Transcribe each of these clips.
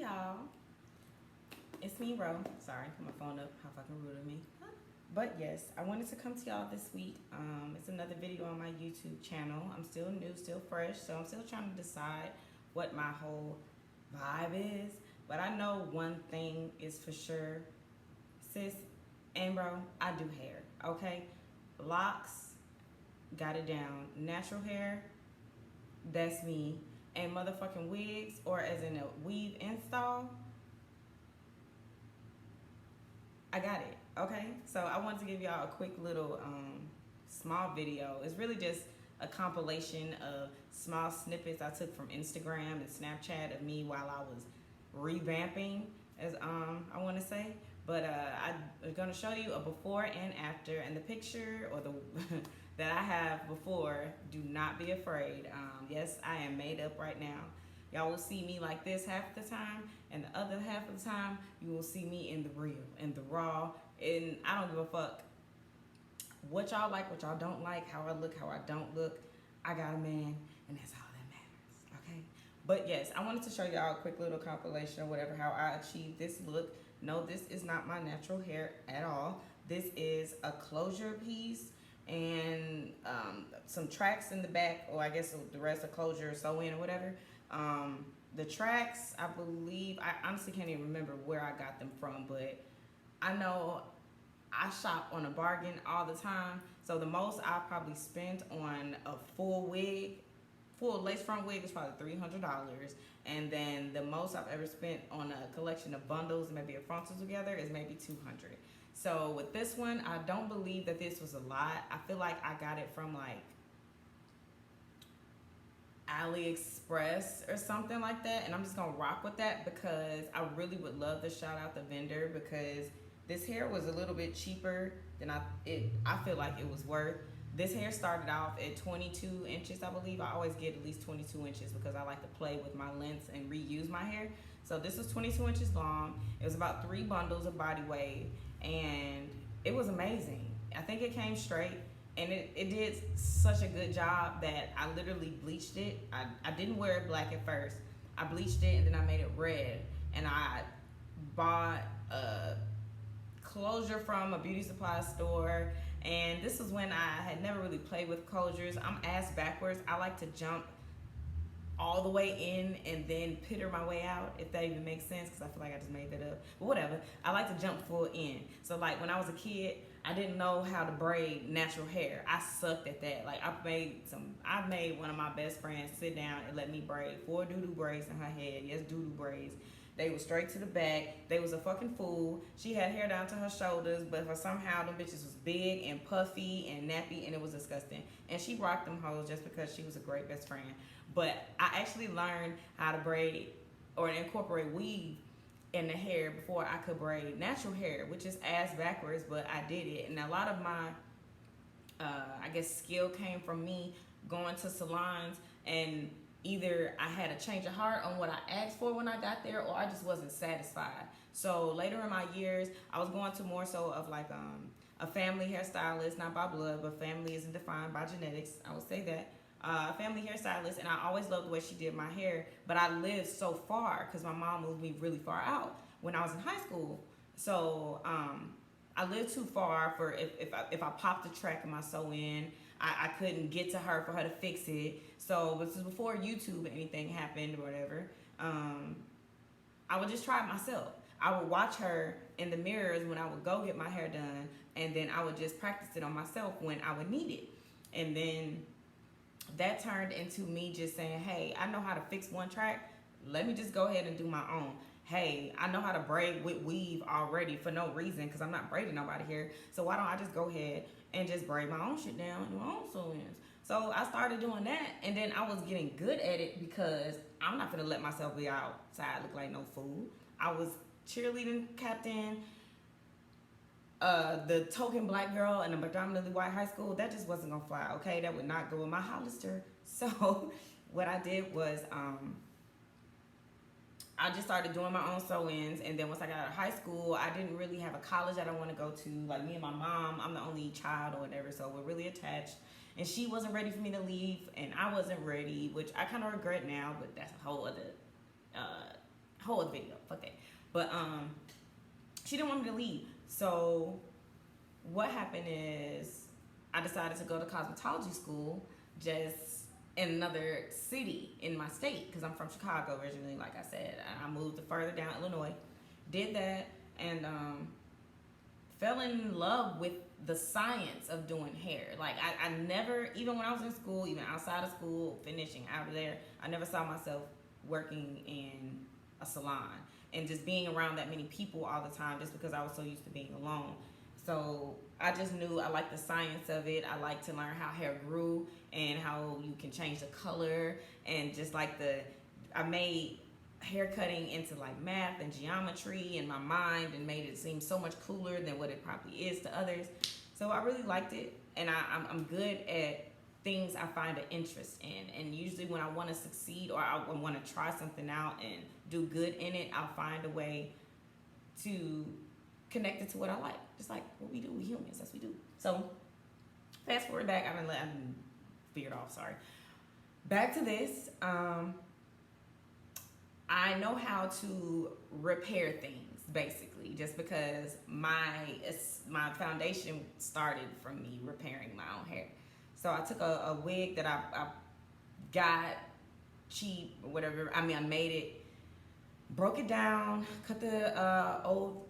Hey y'all, it's me, Ro. Sorry, put my phone up. How fucking rude of me. But yes, I wanted to come to y'all this week. It's another video on my YouTube channel. I'm still new, still fresh, so I'm still trying to decide what my whole vibe is. But I know one thing is for sure, sis and bro, I do hair. Okay, locks, got it down. Natural hair, that's me. And motherfucking wigs, or as in a weave install, I got it. Okay, so I wanted to give y'all a quick little small video. It's really just a compilation of small snippets I took from Instagram and Snapchat of me while I was revamping, as I want to say. But I'm gonna show you a before and after, and the picture or the that I have before. Do not be afraid. Yes, I am made up right now. Y'all will see me like this half the time, and the other half of the time, you will see me in the real, in the raw. And I don't give a fuck what y'all like, what y'all don't like, how I look, how I don't look. I got a man, and that's all that matters, okay? But yes, I wanted to show y'all a quick little compilation or whatever, how I achieved this look. No, this is not my natural hair at all. This is a closure piece and some tracks in the back, or I guess the rest of closure, sew in or whatever. The tracks, I believe, I honestly can't even remember where I got them from, but I know I shop on a bargain all the time. So the most I probably spent on a full wig, full lace front wig, is probably $300. And then the most I've ever spent on a collection of bundles, maybe a frontal together, is maybe $200. So with this one, I don't believe that this was a lot. I feel like I got it from like AliExpress or something like that, and I'm just gonna rock with that because I really would love to shout out the vendor, because this hair was a little bit cheaper than I feel like it was worth. This hair started off at 22 inches, I believe. I always get at least 22 inches because I like to play with my lengths and reuse my hair. So this was 22 inches long. It was about 3 bundles of body wave, and it was amazing. I think it came straight, and it did such a good job that I literally bleached it. I didn't wear it black at first. I bleached it and then I made it red, and I bought a closure from a beauty supply store. And this was when I had never really played with closures. I'm ass backwards. I like to jump all the way in and then pitter my way out, if that even makes sense, because I feel like I just made that up. But whatever. I like to jump full in. So like when I was a kid, I didn't know how to braid natural hair. I sucked at that. Like I made one of my best friends sit down and let me braid 4 doo-doo braids in her head. Yes, doo-doo braids. They was straight to the back. They was a fucking fool. She had hair down to her shoulders, but for somehow them bitches was big and puffy and nappy, and it was disgusting. And she rocked them hoes just because she was a great best friend. But I actually learned how to braid or incorporate weave in the hair before I could braid natural hair, which is ass backwards, but I did it. And a lot of my, I guess, skill came from me going to salons, and either I had a change of heart on what I asked for when I got there, or I just wasn't satisfied. So later in my years, I was going to more so of like a family hairstylist, not by blood, but family isn't defined by genetics. I would say that. Family hairstylist, and I always loved the way she did my hair, but I lived so far because my mom moved me really far out when I was in high school. So I lived too far for if I popped the track in my sew-in, I couldn't get to her for her to fix it. So this is before YouTube or anything happened or whatever. I would just try it myself. I would watch her in the mirrors when I would go get my hair done, and then I would just practice it on myself when I would need it. And then that turned into me just saying, hey, I know how to fix one track. Let me just go ahead and do my own. Hey, I know how to braid with weave already for no reason, because I'm not braiding nobody here. So why don't I just go ahead and just braid my own shit down and my own sew-ins? So I started doing that, and then I was getting good at it because I'm not gonna let myself be outside look like no fool. I was cheerleading captain, the token black girl in a predominantly white high school. That just wasn't gonna fly, okay? That would not go in my Hollister. So what I did was I just started doing my own sew-ins, and then once I got out of high school, I didn't really have a college that I want to go to. Like me and my mom, I'm the only child or whatever, so we're really attached. And she wasn't ready for me to leave, and I wasn't ready, which I kind of regret now, but that's a whole other whole video, fuck that. But she didn't want me to leave. So what happened is I decided to go to cosmetology school just in another city in my state, because I'm from Chicago originally, like I said. I moved further down Illinois, did that, and fell in love with the science of doing hair. Like I never, even when I was in school, even outside of school, finishing out of there, I never saw myself working in a salon and just being around that many people all the time, just because I was so used to being alone. So I just knew I liked the science of it. I liked to learn how hair grew and how you can change the color, and just like I made hair cutting into like math and geometry in my mind, and made it seem so much cooler than what it probably is to others. So I really liked it, and I'm good at things I find an interest in. And usually when I want to succeed, or I want to try something out and do good in it, I'll find a way to connect it to what I like. Just like what we do, we humans, that's what we do. So fast forward back, I didn't veered off, sorry. Back to this. I know how to repair things, basically, just because my foundation started from me repairing my own hair. So I took a wig that I got cheap or whatever. I made it, broke it down, cut the old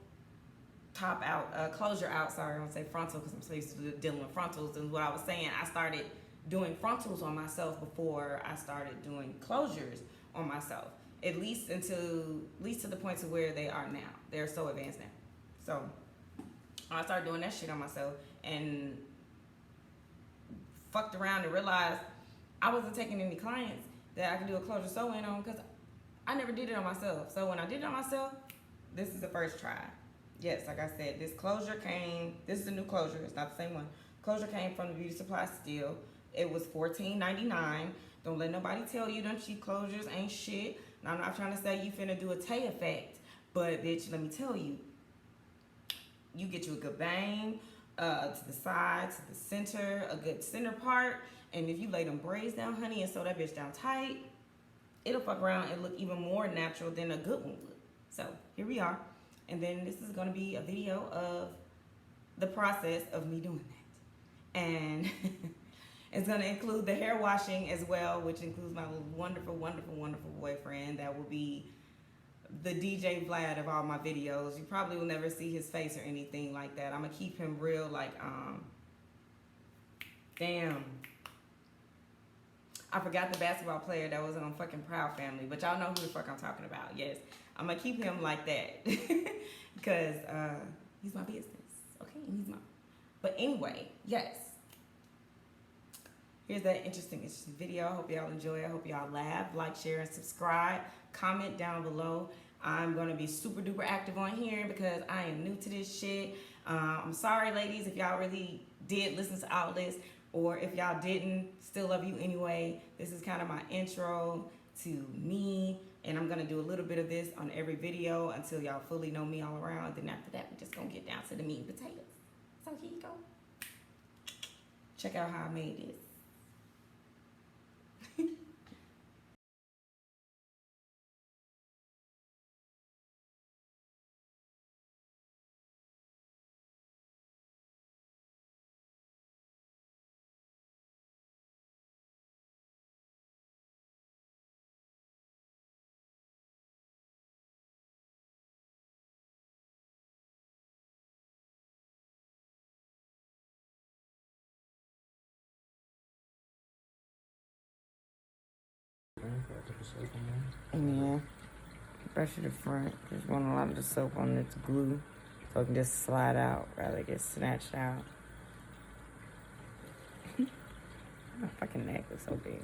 top out, closure out. Sorry, I don't say frontal because I'm so used to dealing with frontals. And what I was saying, I started doing frontals on myself before I started doing closures on myself. At least to the point to where they are now. They're so advanced now. So I started doing that shit on myself and fucked around and realized I wasn't taking any clients that I could do a closure sew-in on, because I never did it on myself. So when I did it on myself, this is the first try. Yes, like I said, this is a new closure. It's not the same one. Closure came from the beauty supply still. It was $14.99. Don't let nobody tell you them cheap closures ain't shit. Now, I'm not trying to say you finna do a Tay effect, but bitch, let me tell you, you get you a good bang to the side, to the center, a good center part, and if you lay them braids down, honey, and sew that bitch down tight, it'll fuck around and look even more natural than a good one would. So here we are, and then this is gonna be a video of the process of me doing that, and it's going to include the hair washing as well, which includes my wonderful, wonderful, wonderful boyfriend that will be the DJ Vlad of all my videos. You probably will never see his face or anything like that. I'm going to keep him real like, damn. I forgot the basketball player that was on fucking Proud Family, but y'all know who the fuck I'm talking about. Yes, I'm going to keep him like that because he's my business. Okay, he's my... But anyway, yes. Here's that interesting video. I hope y'all enjoy. I hope y'all laugh, like, share, and subscribe. Comment down below. I'm going to be super duper active on here because I am new to this shit. I'm sorry, ladies, if y'all really did listen to all this, or if y'all didn't, still love you anyway. This is kind of my intro to me, and I'm going to do a little bit of this on every video until y'all fully know me all around. Then after that, we're just going to get down to the meat and potatoes. So here you go. Check out how I made this. Yeah, brush to the front. Just want a lot of the soap on its glue so it can just slide out rather than get snatched out. My fucking neck is so big.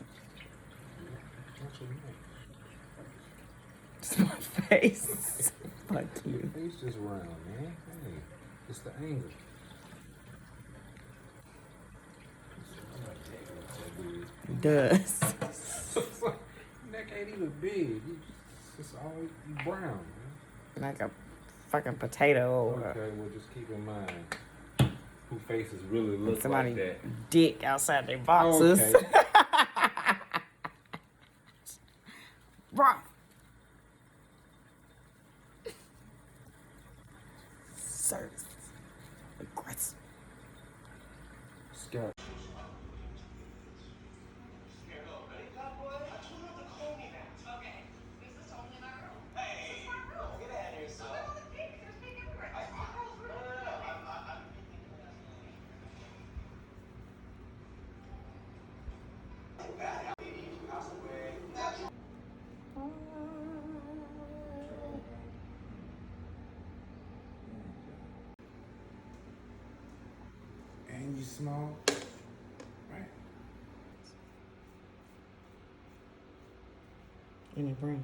It's my face. Fuck you. Your face just round, man. Hey, it's the angle. It does. Neck ain't even big. It's all brown, man. Like a fucking potato. Okay, well, just keep in mind who faces really look somebody like that. Dick outside their boxes. Okay. Bro. got and you small. Right. And it bring.